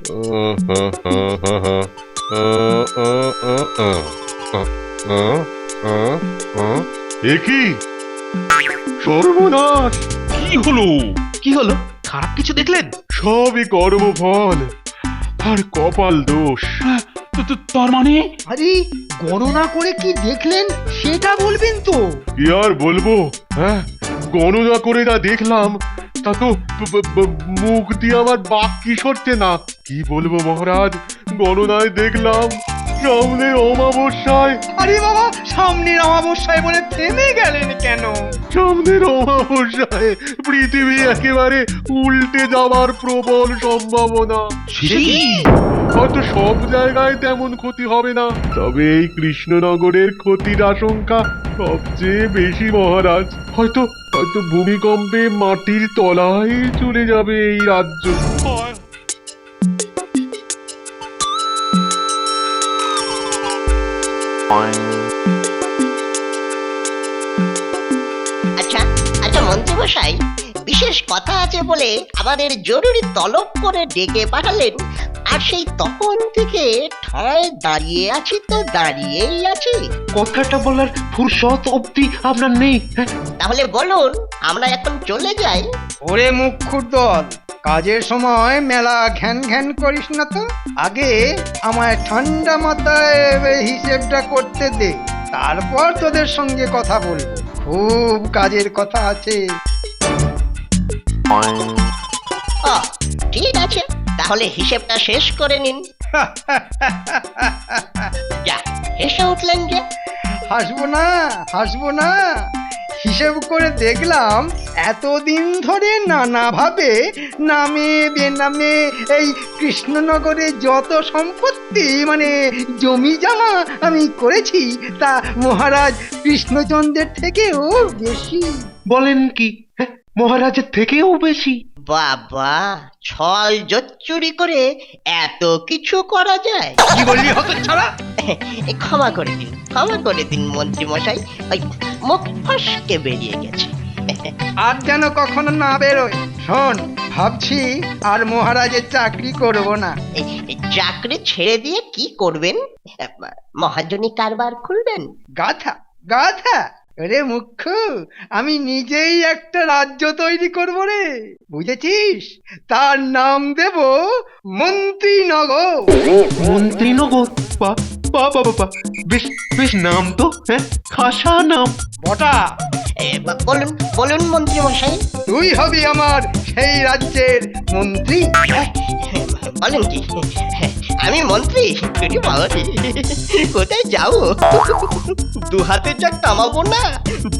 কি সর্বনাশ! কি হলো? কি হলো? খারাপ কিছু দেখলেন? সবই কর্মফল আর কপাল দোষ। তার মানে? আরে গণনা করে কি দেখলেন সেটা বলবেন তো। কি আর বলবো? হ্যাঁ, গণনা করে যা দেখলাম তা তো মুখ দিয়ে আমার বাক্যি সরছে না। কি বলবো মহারাজ, গণনায় দেখলাম সামনের অমাবস্যায়। আরে বাবা, সামনের অমাবস্যায় বলে থেমে গেলেন কেন? সামনের অমাবস্যায় পৃথিবী একেবারে উল্টে যাওয়ার প্রবল সম্ভাবনা। হয়তো সব জায়গায় তেমন ক্ষতি হবে না, তবে এই কৃষ্ণনগরের ক্ষতির আশঙ্কা সবচেয়ে বেশি মহারাজ। হয়তো হয়তো ভূমিকম্পে মাটির তলায় চলে যাবে এই রাজ্য। আচ্ছা আচ্ছা মন্ত্রীমশাই, বিশেষ কথা আছে বলে আমাদের জরুরি তলব করে ডেকে পাঠালেন, আর সেই তখন থেকে ঠায় দাঁড়িয়ে আছি তো দাঁড়িয়েই আছি। কথাটা বলার ফুরসত অবধি আপনার নেই? তাহলে বলুন, আমরা এখন চলে যাই? ওরে মুখ্যুর দল, কাজের সময় মেলা ঘ্যান ঘ্যান করিস না তো। আগে আমায় ঠান্ডা মাথায় হিসেবটা করতে দে, তারপর তোদের সঙ্গে কথা বলবো। খুব কাজের কথা আছে। ও, ঠিক আছে, তাহলে হিসেবটা শেষ করে নিন। যা, হেসে উঠলেন যে। হাসবো না, হাসবো না। হিসেব করে দেখলাম এতদিন ধরে নানাভাবে নামে বেনামে এই কৃষ্ণনগরে যত সম্পত্তি মানে জমি জমা আমি করেছি তা মহারাজ কৃষ্ণচন্দ্রের থেকেও বেশি। বলেন কি? মহারাজের থেকেও বেশি? বাবা, ছল জচ্চুরি করে এত কিছু করা যায়? কি বললি হতচ্ছাড়া? ক্ষমা করে দিন, ক্ষমা করে দিন মন্ত্রী মশাই, ওই মুখ ফসকে বেরিয়ে গেছে। আর যেন কখনো না বেরোয়। শোন, ভাবছি আর মহারাজের চাকরি করব না। এই চাকরি ছেড়ে দিয়ে কি করবেন? মহাজনী কারবার খুলবেন? গাথা গাথা। রে মুখ্য, আমি নিজেই একটা রাজ্য তৈরি করব রে, বুঝেছিস? তার নাম দেব মন্ত্রীনগর। মন্ত্রীনগর? বাহ বাহ বাহ বাহ, বেশ বেশ নাম তো। খাসা নাম। বটা, বলুন বলুন মন্ত্রী মশাই। তুই হবি আমার সেই রাজ্যের মন্ত্রী। বলেন কি, আমি মন্ত্রী? তুই বাবাজি, কোথায় যাও? দু হাতে যা কামাবো না,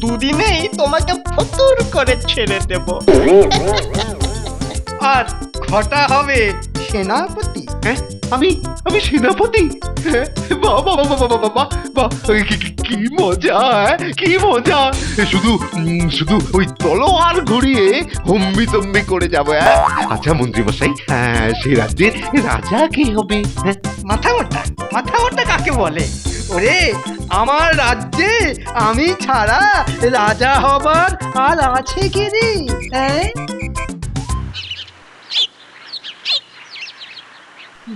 দুদিনেই তোমাকে ফতুর করে ছেড়ে দেব। আর ঘটা হবে সেনাপতি। আমি আমি সেনাপতি? বাহ বাহ বাহ বাহ বাহ বাহ বাহ, কি মজা! কি মজা! শুধু শুধু ওই তলোয়ার ঘুরিয়ে হম্বি তম্বি করে যাবো। আচ্ছা মন্ত্রী মশাই, সেই রাজ্যের রাজা কে হবে? মাথা মোটা, মাথা মোটা কাকে বলে? ওরে, আমার রাজ্যে আমি ছাড়া রাজা হবার আর আছে কি রে?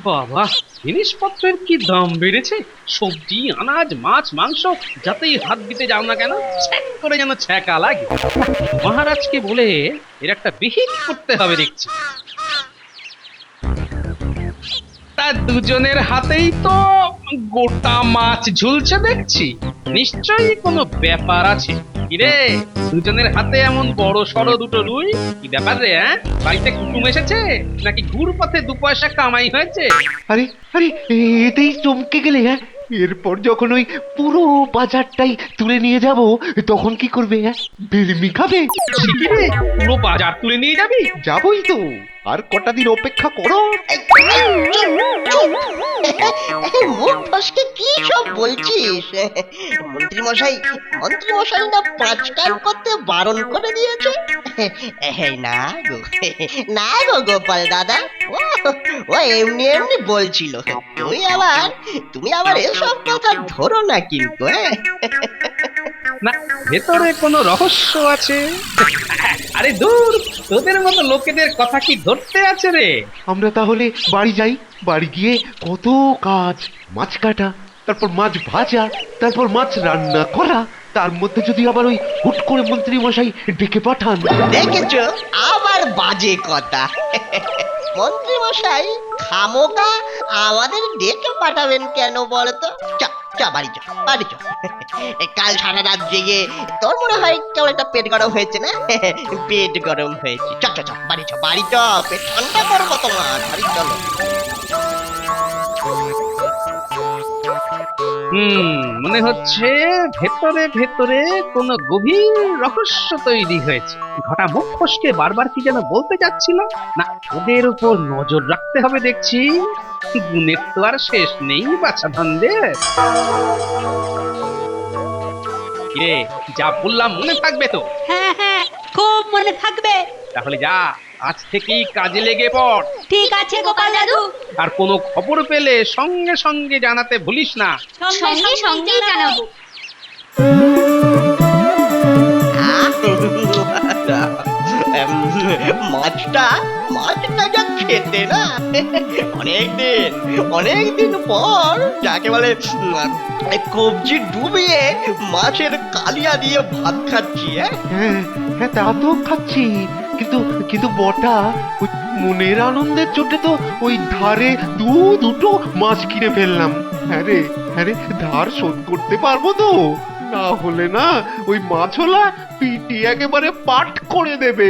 বাবা, জিনিসপত্রের কি দাম বেড়েছে! সবজি, আনাজ, মাছ, মাংস, যাতেই হাত দিতে যাও না কেন ছ্যাক করে যেন ছ্যাঁকা লাগে। মহারাজকে বলে এর একটা বিহিত করতে হবে দেখছি। তা দুজনের হাতেই তো গোটা মাছ ঝুলছে দেখছি, নিশ্চয়ই কোনো ব্যাপার আছে। কিরে, দুজনের হাতে এমন বড় সড়ো দুটো রুই, কি ব্যাপার রে? বাড়িতে কুটুম এসেছে নাকি ঘুর পথে দু পয়সা কামাই হয়েছে? আরে আরে, এতেই চমকে গেলে? এরপর যখন ওই পুরো বাজারটাই তুলে নিয়ে যাব, তখন কি করবে? বিড়মি খাবে? শিখিরে, পুরো বাজার তুলে নিয়ে যাবি? যাবই তো, আর কটা দিন অপেক্ষা করো। মুখ ফসকে কি সব বলছিস? মন্ত্রী মশাই, মন্ত্রী মশাই না পাঁচ কান করতে বারণ করে দিয়েছে। না গো, না গো গোপাল দাদা, ও এমনি এমনি বলছিল। তুমি আবার এসব কথা ধরো না কিন্তু। না ভেতরে কোনো রহস্য আছে। আরে দূর, তোদের মতো লোকেদের কথা কি ধরতে আছে রে? আমরা তাহলে বাড়ি যাই, বাড়ি গিয়ে কত কাজ, মাছ কাটা, তারপর মাছ ভাজা, তারপর মাছ রান্না করা, তার মধ্যে যদি আবার ওই হুট করে মন্ত্রী মশাই ডেকে পাঠান। দেখেছো আবার বাজে কথা। মন্ত্রী মশাই খামোকা আমাদের ডেকে পাঠাবেন কেন বলতো? বাড়ি চ বাড়ি চ। কাল সারা রাত জেগে তোর মনে হয় কেমন একটা পেট গরম হয়েছে না? পেট গরম হয়েছে। চ চ চ বাড়ি চ বাড়ি চ, পেট ঠান্ডা করবো তোমার, বাড়ি চলো। মনে হচ্ছে ভেতরে ভেতরে কোনো গভীর রহস্য তৈরি হয়েছে। ঘটা মুখ ফসকে বারবার কি যেন বলতে যাচ্ছিল। না, ওদের উপর নজর রাখতে হবে দেখছি। গুণের তো আর শেষ নেই বাছা ধনদের। কিরে, যা বললাম মনে থাকবে তো? হ্যাঁ হ্যাঁ, খুব মনে থাকবে। তাহলে যা, আজ থেকেই কাজে লেগে পড়। ঠিক আছে গোপাল দাদু। আর কোনো খবর পেলে সঙ্গে সঙ্গে জানাতে ভুলিস না। সঙ্গে সঙ্গেই জানাবো। মাছটা যা খেতে না, অনেকদিন পর যাকে বলে কবজি ডুবিয়ে মাছের কালিয়া দিয়ে ভাত খাচ্ছি। হ্যাঁ হ্যাঁ, তা তো খাচ্ছি, কিন্তু কিন্তু বটা ওই মনের আনন্দের চোটে তো ওই ধারে দুটো মাছ কিনে ফেললাম। হ্যাঁ রে, ধার শোধ করতে পারবো তো? না হলে না ওই মাছওয়ালা পিটি একেবারে পাট করে দেবে।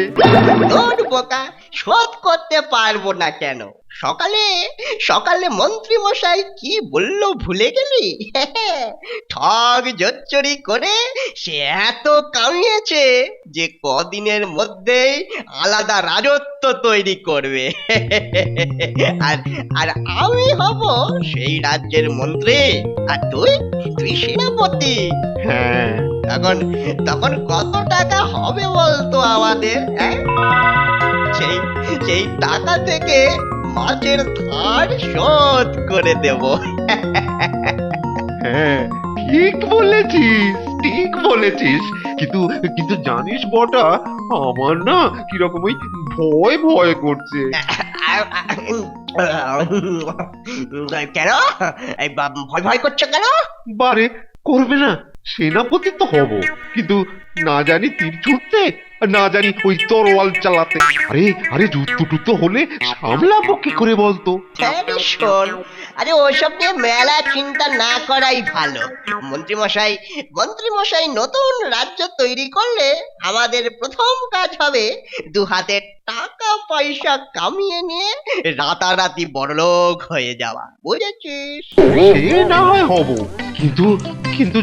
তোর বোকা, শোধ করতে পারবো না কেন? সকালে মন্ত্রী মশাই কি বললো ভুলে গেলি? ঠগ জচ্চরি করে সে এত কামিয়েছে যে কদিনের মধ্যেই আলাদা রাজত্ব তৈরি করবে। আর আমি হব সেই রাজ্যের মন্ত্রী, আর তুই সেনাপতি। হ্যাঁ, তখন কত টাকা হবে বলতো আমাদের? সেই টাকা থেকে মাছের ধার শোধ করে দেব। হ্যাঁ, ঠিক বলেছিস, কিন্তু জানিস বটা, আমার না কিরকম ওই ভয় করছে। কেন ভয় করছো কেন? বারে করবে না, সেনাপতি তো হব, কিন্তু না জানি তীর ছুটতে, আর না জানি ওই তরোয়াল চালাতে। আরে যুদ্ধ টুদ্ধ হলে সামলাবো কি করে বলতো? শোন, আরে ওসব নিয়ে মেলা চিন্তা না করাই ভালো। মন্ত্রী মশাই নতুন রাজ্য তৈরি করলে আমাদের প্রথম কাজ হবে দু হাতে টাকা পয়সা কামিয়ে নিয়ে রাতারাতি বড়লোক হয়ে যাওয়া, বুঝেছিস? সে না হয় হব, কিন্তু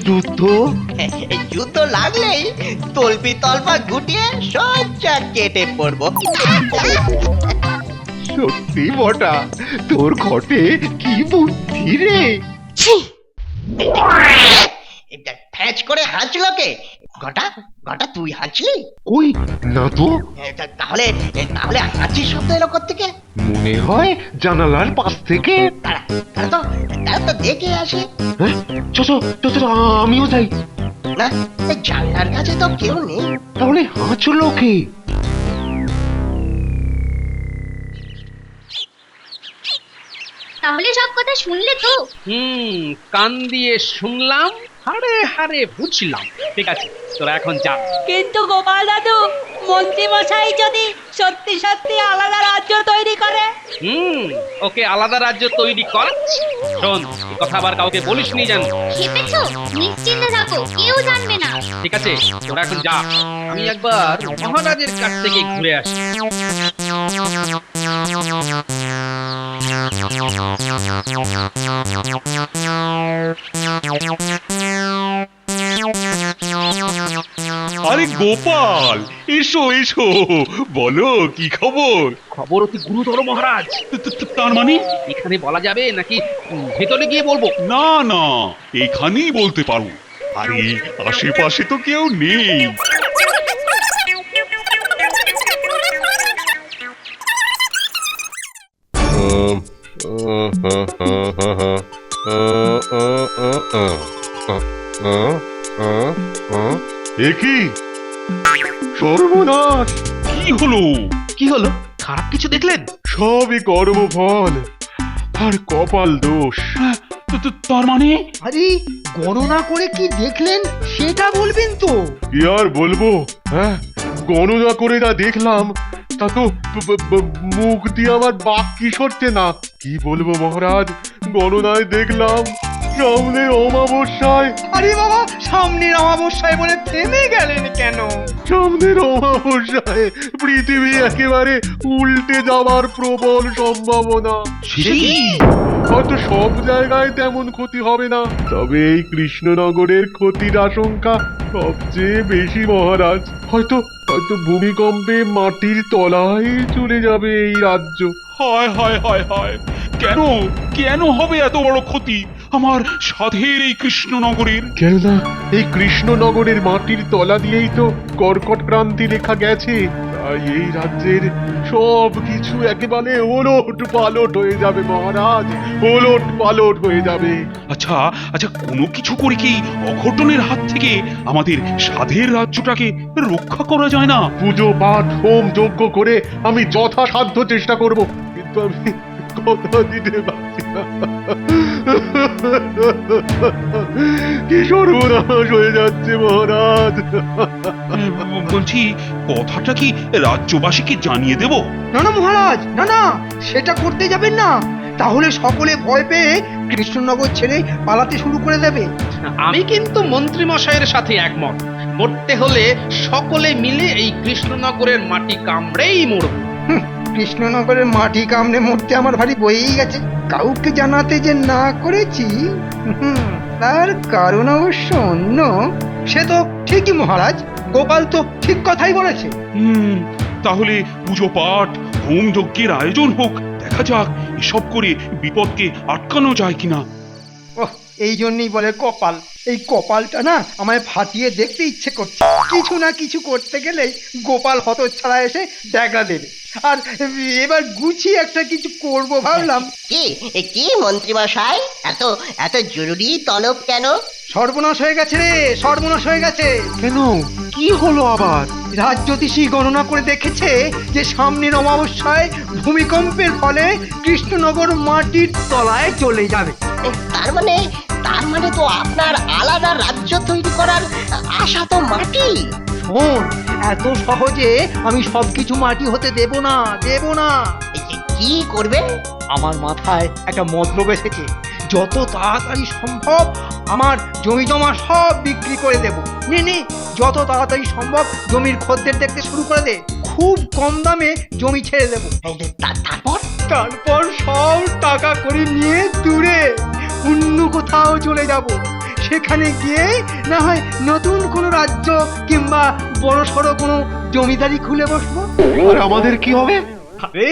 যুদ্ধ লাগলেই তলপি তলপা গুটিয়ে সোজা কেটে পড়বো। সত্যি বটা, তোর ঘটে কি বুদ্ধি রে! ফ্যাচ করে হাঁচলো কে? ঘটা তুই হাঁচলি? কই না তো। তাহলে হাঁচি শব্দ এলো কোত্থেকে? মনে হয় জানালার পাশ থেকে। তারা তো দেখে আসে। হ্যাঁ, চল, আমিও যাই। না, জানলার কাছে তো কেউ নেই। তাহলে হাঁচলো কে? তাহলে সব কথা শুনলে তো? কান দিয়ে শুনলাম, হাড়ে হাড়ে বুঝলাম। ঠিক আছে, তোরা এখন যা। কিন্তু গোপাল দাদু, মন্ত্রী মশাই যদি সত্যি সত্যি আলাদা রাজ্য তৈরি করে? ওকে আলাদা রাজ্য তৈরি করাচ্ছি। শোন, এই কথা আবার কাউকে বলিসনি জানো? খেপেছো? নিশ্চিন্তে থাকো, কেউ জানবে না। ঠিক আছে, তোরা এখন যা। আমি একবার মহারাজের কাছ থেকে ঘুরে আসি। আরে গোপাল, এসো বলো কি খবর? খবর অতি গুরুতর মহারাজ। তার মানে? এখানে বলা যাবে নাকি ভেতরে গিয়ে বলবো? না, এখানেই বলতে পারো। আরে আশেপাশে তো কেউ নেই। এ কি সর্বনাশ! কি হলো? কি হলো? খারাপ কিছু দেখলেন? সবই কর্মফল আর কপাল দোষ। তার মানে আরে গণনা করে কি দেখলেন সেটা বলবেন তো। কি আর বলবো? হ্যাঁ, গণনা করে যা দেখলাম তা তো মুখ দিয়ে আমার বাক্যি সরছে না। কি বলবো মহারাজ, গণনায় দেখলাম সামনের অমাবস্যায়, আরে বাবা, সামনের অমাবস্যায় বলে থেমে গেলেন কেন? সামনের অমাবস্যায় পৃথিবী একেবারে উল্টে যাওয়ার প্রবল সম্ভাবনা। হয়তো সব জায়গায় তেমন ক্ষতি হবে না, তবে এই কৃষ্ণনগরের ক্ষতির আশঙ্কা সবচেয়ে বেশি মহারাজ। হয়তো হয়তো ভূমিকম্পে মাটির তলায় চলে যাবে এই রাজ্য। হায় হায় হায় হায়, কেন কেন হবে এত বড় ক্ষতি আমার সাধের এই কৃষ্ণনগরের? কেননা এই কৃষ্ণনগরের মাটির তলা দিয়েই তো কর্কট ক্রান্তি লেখা গেছে। তাই এই রাজ্যের সব কিছু একেবারে ওলট পালট হয়ে যাবে মহারাজ, ওলট পালট হয়ে যাবে। আচ্ছা আচ্ছা, কোনো কিছু করে কি অঘটনের হাত থেকে আমাদের সাধের রাজ্যটাকে রক্ষা করা যায় না? পুজো পাঠ হোম যজ্ঞ করে আমি যথাসাধ্য চেষ্টা করব, কিন্তু আমি কথা দিতে পারছি না। কি সর্বনাশ হয়ে যাচ্ছে মহারাজ। বলছি, কথাটা কি রাজ্যবাসীকে জানিয়ে দেব? না না মহারাজ, না না, সেটা করতে যাবেন না। তাহলে সকলে ভয় পেয়ে কৃষ্ণনগর ছেড়ে পালাতে শুরু করে দেবে। আমি কিন্তু মন্ত্রী মশাইয়ের সাথে একমত। মরতে হলে সকলে মিলে এই কৃষ্ণনগরের মাটি কামড়েই মরব। কৃষ্ণনগরের মাটি কামড়ে মরতে আমার ভারী বয়েই গেছে। কাউকে জানাতে যে না করেছি, তার কারণ অবশ্য অন্য। সে তো ঠিকই মহারাজ, গোপাল তো ঠিক কথাই বলেছে। তাহলে পুজো পাঠ হোম যজ্ঞের আয়োজন হোক, দেখা যাক এসব করে বিপদকে আটকানো যায় কিনা। ওহ, এই জন্যই বলে কপাল। এই কপালটা না আমায় ফাটিয়ে দেখতে ইচ্ছে করছে। কিছু না কিছু করতে গেলেই গোপাল হতচ্ছাড়া এসে দেখা দেবে। আর এবার গুছিয়ে একটা কিছু করব ভাবলাম। কি মন্ত্রী মশাই, এত এত জরুরি তলব কেন? সর্বনাশ হয়ে গেছে রে, সর্বনাশ হয়ে গেছে। কেন, কি হলো আবার? রাজ্যতীশী গণনা করে দেখেছে যে সামনের অমাবস্যায় ভূমিকম্পের ফলে কৃষ্ণনগর মাটির তলায় চলে যাবে। তার মানে তো আপনার আলাদা রাজ্য তৈরি করার আশা তো মাটি। শোন, এত সহজে আমি সবকিছু মাটি হতে দেব না, দেব না। কি করবেন? আমার মাথায় একটা মতলব এসেছে। যত তাড়াতাড়ি সম্ভব আমার জমি জমা সব বিক্রি করে দেব। নে, যত তাড়াতাড়ি সম্ভব জমির খদ্দের দেখতে শুরু করে দে। খুব কম দামে জমি ছেড়ে দেব। তারপর সব টাকা করে নিয়ে দূরে অন্য কোথাও চলে যাব। সেখানে গিয়ে না হয় নতুন কোনো রাজ্য কিংবা বড় সড়ো কোনো জমিদারি খুলে বসবো। আর আমাদের কি হবে? আরে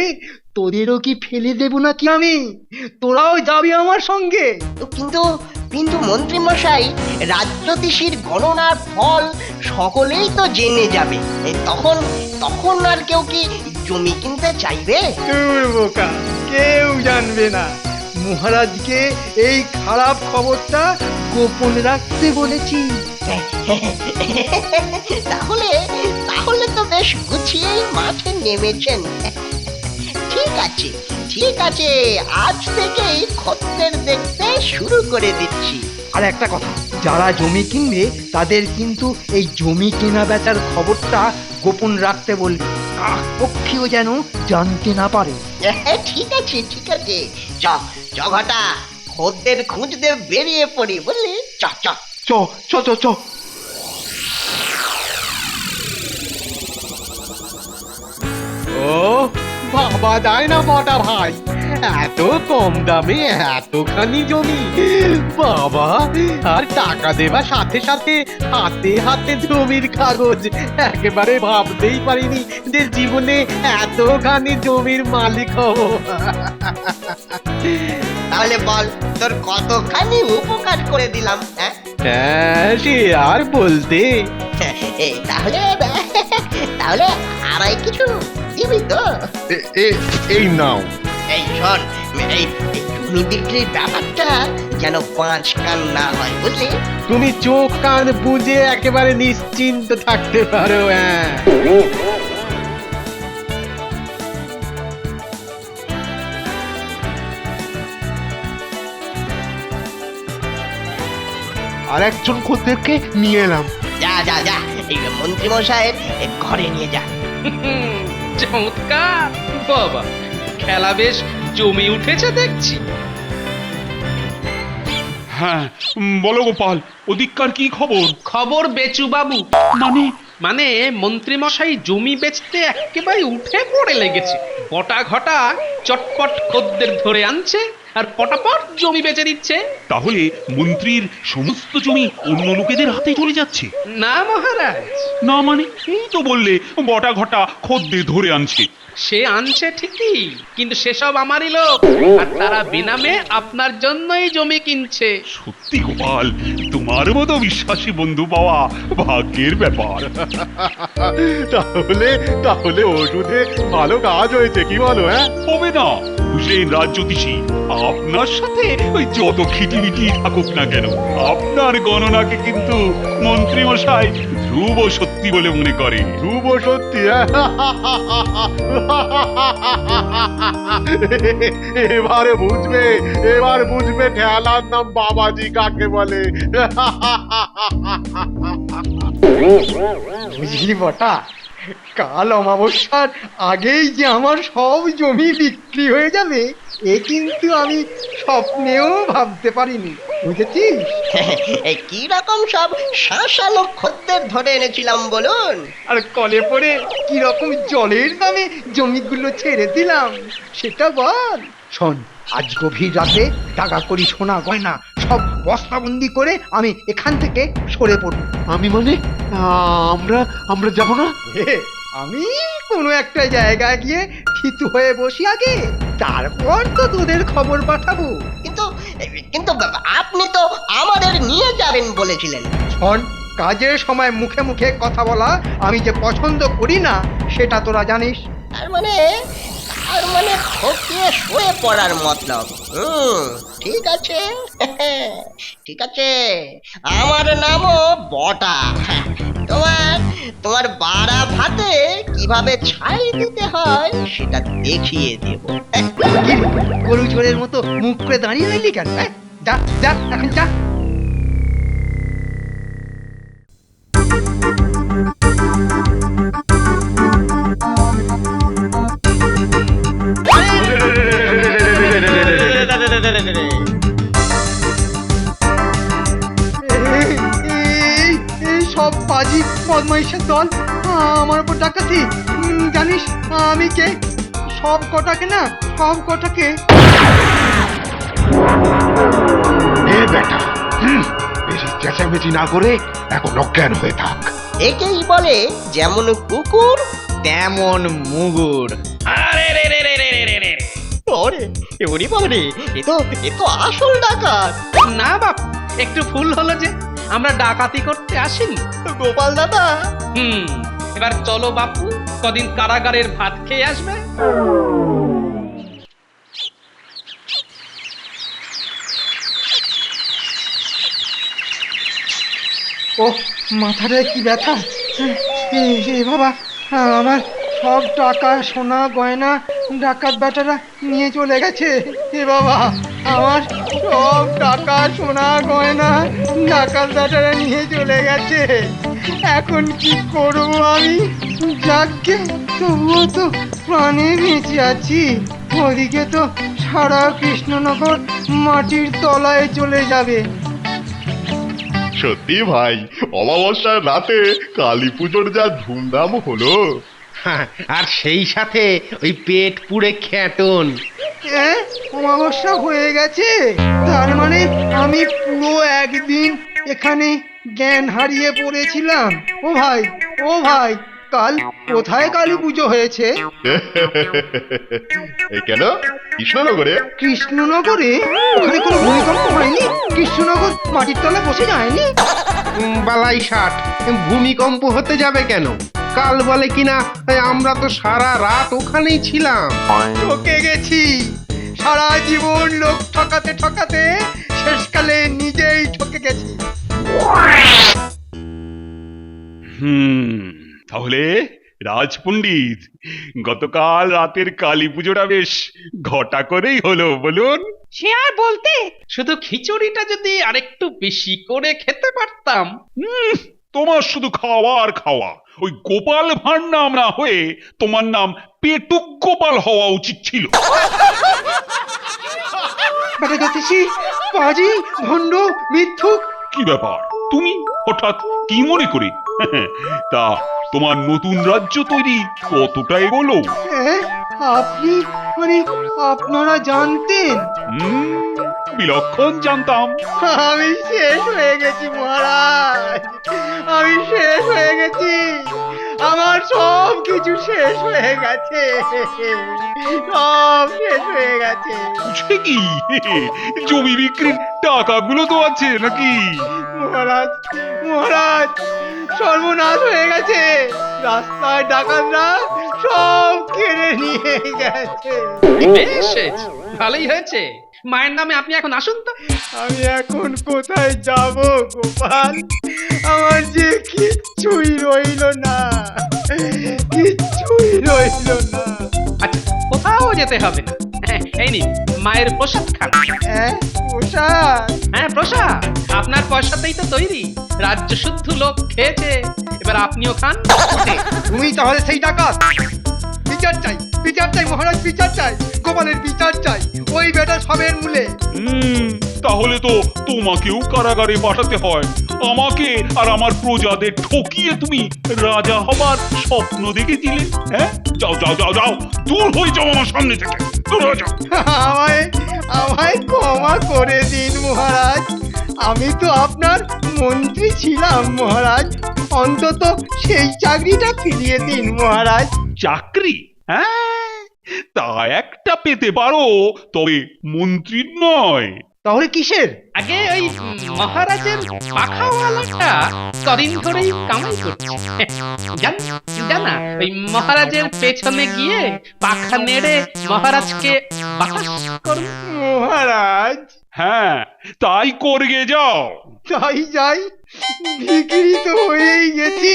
তোদেরও কি ফেলে দেব নাকি আমি? তোরাও যাবি আমার সঙ্গে। কিন্তু মন্ত্রী মশাই, রাজ্যতীশীর গণনার ফল সকলেই তো জেনে যাবে। তখন আর কেউ কি জমি কিনতে চাইবে? বোকা, কেউ জানবে না। মহারাজকে এই খারাপ খবরটা গোপন রাখতে বলেছি। তাহলে তো বেশ গুছিয়েই মাঠে নেমেছেন। ঠিক আছে, আজ থেকেই খদ্দের দেখতে শুরু করে দিচ্ছি। আর একটা কথা, যারা জমি কিনবে তাদের কিন্তু এই জমি কেনা বেচার খবরটা গোপন রাখতে বলবি। পক্ষীও যেন জানতে না পারে। ঠিক আছে। চ ঘটা, খদ্দের খুঁজতে বেরিয়ে পড়ি, বুঝলি? চ। চ। ও বাবা, যায় না বটা ভাই, এত কম দামে এতখানি জমি! বাবা, আর টাকা দেবার সাথে সাথে হাতে হাতে জমির কাগজ! একেবারে ভাবতেই পারিনি যে জীবনে এতখানি জমির মালিক হব। তাহলে বল, তোর কতখানি উপকার করে দিলাম? হ্যাঁ, সে আর বলতে। তাহলে আমায় কিছু দিবি তো? এই নাও। এই শোন, এই জমি বিক্রির ব্যাপারটা যেন 5 কান না হয়, বুঝলি? তুমি চোখ কান বুঝে একেবারে নিশ্চিন্ত থাকতে পারো। হ্যাঁ, আর একজন খদ্দেরকে নিয়ে এলাম। যা যা যা, এই মন্ত্রী মশাইয়ের ঘরে নিয়ে যা। চমৎকার বাবা, খেলা বেশ জমে উঠেছে দেখছি। হ্যাঁ, বলো গোপাল, ওদিককার কি খবর? খবর বেচু বাবু, মানে মানে মন্ত্রী মশাই জমি বেচতে একেবারে উঠে পড়ে লেগেছে। পটা ঘটা চটপট খদ্দের ধরে আনছে আর পটাপট জমি বেচে দিচ্ছে। তাহলে মন্ত্রীর সমস্ত জমি অন্য লোকেদের হাতে চলে যাচ্ছে? না মহারাজ, না মানে, এই তো বললে বটা ঘটা খদ্দের ধরে আনছে। সে আনছে ঠিকই, কিন্তু সেসব আমারই লোক, আর তারা বেনামে আপনার জন্যই জমি কিনছে। সত্যি গোপাল, তোমার মতো বিশ্বাসী বন্ধু পাওয়া ভাগ্যের ব্যাপার। তাহলে তাহলে ওষুধে ভালো কাজ হয়েছে, কি বলো? হ্যাঁ, হবে না হুসেন রাজ্যোতিষী, আপনার সাথে ওই যত খিটিমিটি থাকুক না কেন, আপনার গণনাকে কিন্তু মন্ত্রী মশাই ধ্রুব সত্যি বলে মনে করে। ধ্রুব সত্যি? এবারে বুঝবে, এবার বুঝবে ঠেলার নাম বাবাজি কাকে বলে। বুঝলি বটা, কাল অমাবস্যার আগেই যে আমার সব জমি বিক্রি হয়ে যাবে, এ কিন্তু আমি স্বপ্নেও ভাবতে পারিনি, বুঝেছিস? এই কি রকম সব শাসালো খদ্দের ধরে এনেছিলাম বলুন? আর কলে পড়ে কি রকম জলের দামে জমিগুলো ছেড়ে দিলাম সেটা বল। শোন, আজ গভীর রাতে টাকা করি সোনা গয়না সব বস্তাবন্দি করে আমি এখান থেকে সরে পড়ব। আমি মানে আমরা আমরা যাব না? আমি কোনো একটা জায়গায় গিয়ে থিতু হয়ে বসি আগে, তারপর তো তোদের খবর পাঠাবো। কিন্তু কিন্তু আপনি তো আমাদের নিয়ে যাবেন বলেছিলেন। শোন, কাজের সময় মুখে মুখে কথা বলা আমি যে পছন্দ করি না সেটা তোরা জানিস। তার মানে ঠকিয়ে শুয়ে পড়ার মতলব। ঠিক আছে, ঠিক আছে, আমার নামও বটা। তোমার তোমার বাড়া ভাতে কিভাবে ছাই দিতে হয় সেটা দেখিয়ে দেব। কি রে, গরু চোরের মতো মুখ করে দাঁড়িয়ে রইলি কেন? যা যা, এখন যা। এই সব বাজি বদমাইশের দল আমার উপর ডাকাতি। জানিস আমি কে? সব কটাকে না, সব কটাকে। এ বেটা, বেশি চেঁচামেচি না করে এখন অজ্ঞান হয়ে থাক। একেই বলে যেমন কুকুর তেমন মুগুর। আরে রে রে রে রে রে রে রে। ওরে ওরে বাবা রে, এ তো আসল ডাকাত। না বাপ, একটু ভুল হলো যে, আমরা ডাকাতি করতে আসিনি। গোপাল দাদা, এবার চলো বাপু, কদিন কারাগারের ভাত খেয়ে আসবে। ও মাথাটায় কি ব্যথা! এ বাবা, আমার সব টাকা সোনা গয়না ডাকাত বেটারা নিয়ে চলে গেছে। এ বাবা, আমার সব টাকা সোনা গয়না ডাকাত বেটারা নিয়ে চলে গেছে। এখন কি করবো আমি? যাকে তবুও তো প্রাণে বেঁচে আছি। ওদিকে তো সারা কৃষ্ণনগর মাটির তলায় চলে যাবে। সত্যি ভাই, অমাবস্যার রাতে কালী পুজোর যা ধুমধাম হলো। আর সেই সাথে ওই পেট পুড়ে খ্যাটন। অমাবস্যা হয়ে গেছে, তার মানে আমি পুরো একদিন এখানে জ্ঞান হারিয়ে পড়েছিলাম। ও ভাই, ও ভাই, কাল কোথায় কালী পুজো হয়েছে? কেন, কৃষ্ণনগরে? কৃষ্ণনগরে? ওখানে কোনো ভূমিকম্প হয়নি? কৃষ্ণনগর মাটির তলা বসে যায়নি? বালাই ষাট, ভূমিকম্প হতে যাবে কেন? কাল বলে কিনা আমরা তো সারা রাত ওখানেই ছিলাম। ঠকে গেছি। সারা জীবন লোক ঠকাতে ঠকাতে শেষকালে নিজেই ঠকে গেছি। তাহলে রাজপণ্ডিত, গতকাল রাতের কালী পুজোটা বেশ ঘটা করেই হলো বলুন। সে আর বলতে, শুধু খিচুড়িটা যদি আরেকটু বেশি করে খেতে পারতাম। তোমার শুধু খাওয়া আর খাওয়া। ওই গোপাল ভাঁড় নাম না হয়ে তোমার নাম পেটুক গোপাল হওয়া উচিত ছিল। বেটা জ্যোতিষী, পাজি, ভণ্ড, মিথ্যুক। কি ব্যাপার, তুমি হঠাৎ কি মনে করে? তা তোমার নতুন রাজ্য তৈরি কতটা এগোলো? আপনি মানে আপনারা জানতেন? বিলক্ষণ জানতাম। আমি শেষ হয়ে গেছি মহারাজ, আমি শেষ হয়ে গেছি। আমার সব কিছু শেষ হয়ে গেছে, সব শেষ হয়ে গেছে। সে কি, জমি বিক্রির টাকাগুলো তো আছে নাকি? মহারাজ, মহারাজ, সর্বনাশ হয়ে গেছে। রাস্তায় ডাকাতরা সব কেড়ে নিয়ে গেছে। বেশ হয়েছে, ভালোই হয়েছে। মায়ের নামে আপনি এখন আসুন তো। আমি এখন কোথায় যাব গোপাল? আমার যে কিচ্ছুই রইল না, কিচ্ছুই রইল না। আচ্ছা, কোথাও যেতে হবে না। এই নিন মায়ের প্রসাদ খান। প্রসাদ? হ্যাঁ, প্রসাদ। আপনার পয়সাতেই তো তৈরি, রাজ্য শুদ্ধ লোক খেয়েছে, এবার আপনিও খান। তুমি তাহলে সেই ডাকাত? বিচার চাই, বিচার চাই মহারাজ, বিচার চাই, গোপালের বিচার চাই, ওই বেটা সবের মূলে। তাহলে তো তোমাকেও কারাগারে পাঠাতে হয়। আমাকে আর আমার প্রজাদের ঠকিয়ে তুমি রাজা হবার স্বপ্ন দেখেছিলে। হ্যাঁ, যাও যাও যাও যাও, দূর হয়ে যাও আমার সামনে থেকে, দূর হয়ে যাও। আমায় আমায় ক্ষমা করে দিন মহারাজ, আমি তো আপনার মন্ত্রী ছিলাম মহারাজ, অন্তত সেই চাকরিটা ফিরিয়ে দিন মহারাজ। চাকরি? হ্যাঁ, তা একটা পেতে পারো, তবে মন্ত্রীর নয়। তাহলে কিসের? আগে ওই মহারাজের পাখাওয়ালাটা কদিন ধরেই কামাই করছে। জানা, ওই মহারাজের পেছনে গিয়ে পাখা নেড়ে মহারাজকে বাতাস করুন। মহারাজ? হ্যাঁ, তাই করগে যাও। যাই যাই, বিক্রি তো হয়েই গেছি,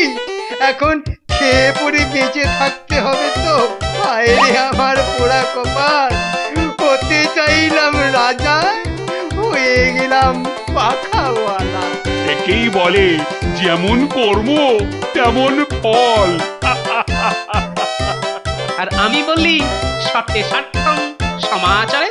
এখন খেয়ে পরে বেঁচে থাকতে হবে তো। হায়রে আমার পোড়া কপাল, হতে চাইলাম রাজা, হয়ে গেলাম পাখাওয়ালা। একেই বলে যেমন কর্ম তেমন ফল। আর আমি বলি, সত্যে সার্থম সমাচারে।